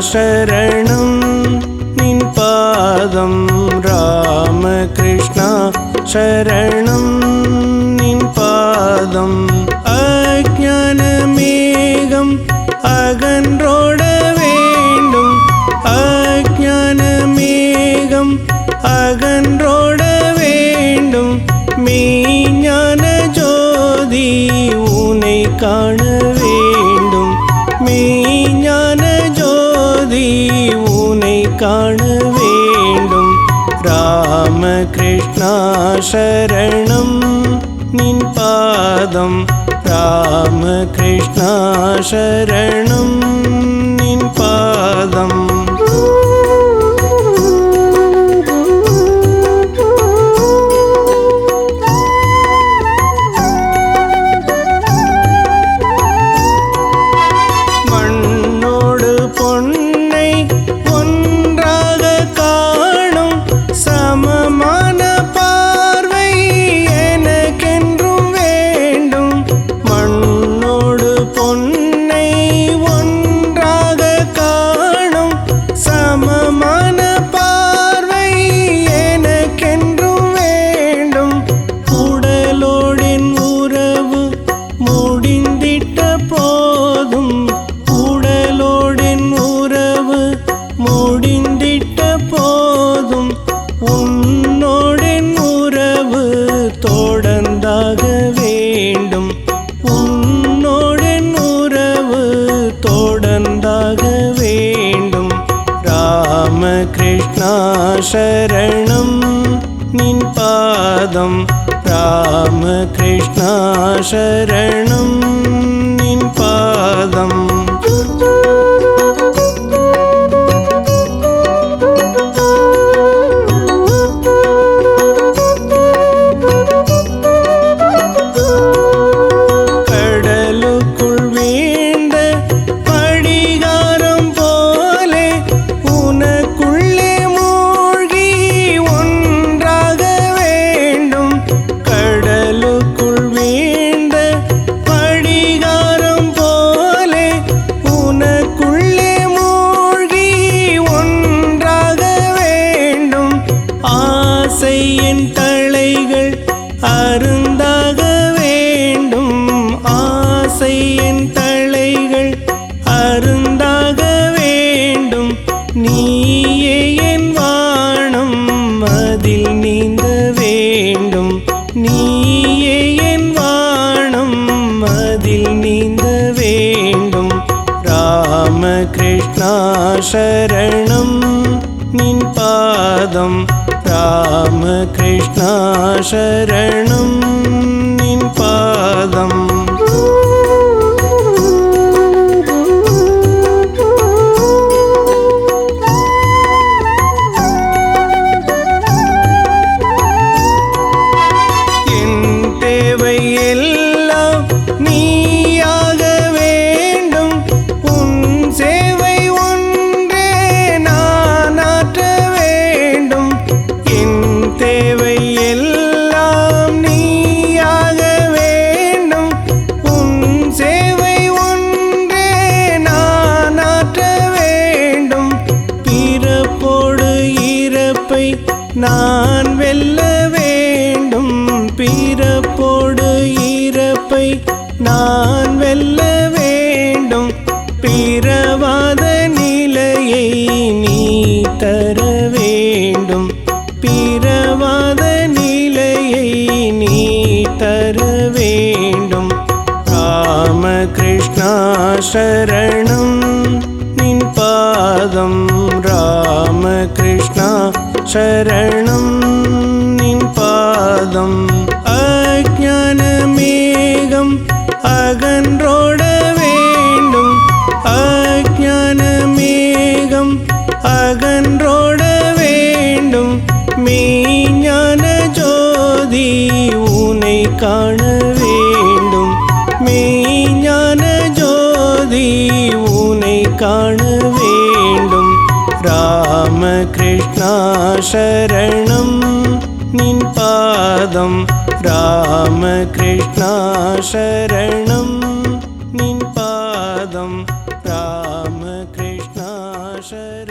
शरणं निन् पादं रामकृष्ण शरणं निन् पादं अज्ञानमेघम् अगन्रोड वेण्डुम् अज्ञानमेघम् अगन्रोड वेण्डुम् मेञ्ஞான ஜோதி உனை காண வேண்டும் மெய்ஞான ஜோதி உனை காண வேண்டும் ராமகிருஷ்ணா சரணம் நின் பாதம் ராமகிருஷ்ணா சரணம் நின் பாதம் ராமகிருஷ்ணா சரணம் நின் பாதம் ராமகிருஷ்ணா சரணம் நின் பாதம் அருந்தாக வேண்டும் ஆசை என் தலைகள் அருந்தாக வேண்டும் நீயே என் வானம் அதில் நீந்த வேண்டும் நீயே என் வானம் அதில் நீந்த வேண்டும் ராமகிருஷ்ணா சரணம் நின் பாதம் ராமகிருஷ்ணா சரணம் நின் பாதம் என் தேவை எல்லாம் நீயாக வேண்டும் உன் சேவை ஒன்றே நான் ஆற்ற வேண்டும் தேவை எல்லாம் நீயாக வேண்டும் உன் சேவை ஒன்றே நான் ஆற்ற வேண்டும் பிறப்போடு இறப்பை நான் வெல்ல வேண்டும் பிறப்போடு இறப்பை நான் வெல்ல வேண்டும் பிறவாத நிலையை நீ தர வேண்டும் பிறவாத நிலையை நீ தர வேண்டும் ராமகிருஷ்ணா சரணம் நின் பாதம் ராமகிருஷ்ணா சரணம் நின் பாதம் அஜ்ஞானமேகம் அகன்றோட வேண்டும் அஜ்ஞானமேகம் அகன்றோட வேண்டும் மெய்ஞான ஜோதி உனை காண வேண்டும் மெய்ஞான ஜோதி உனை காண வேண்டும் ராமகிருஷ்ணா சரணம் நின் பாதம் ராமகிருஷ்ணா சரணம் நின் பாதம் ராமகிருஷ்ணா शरणं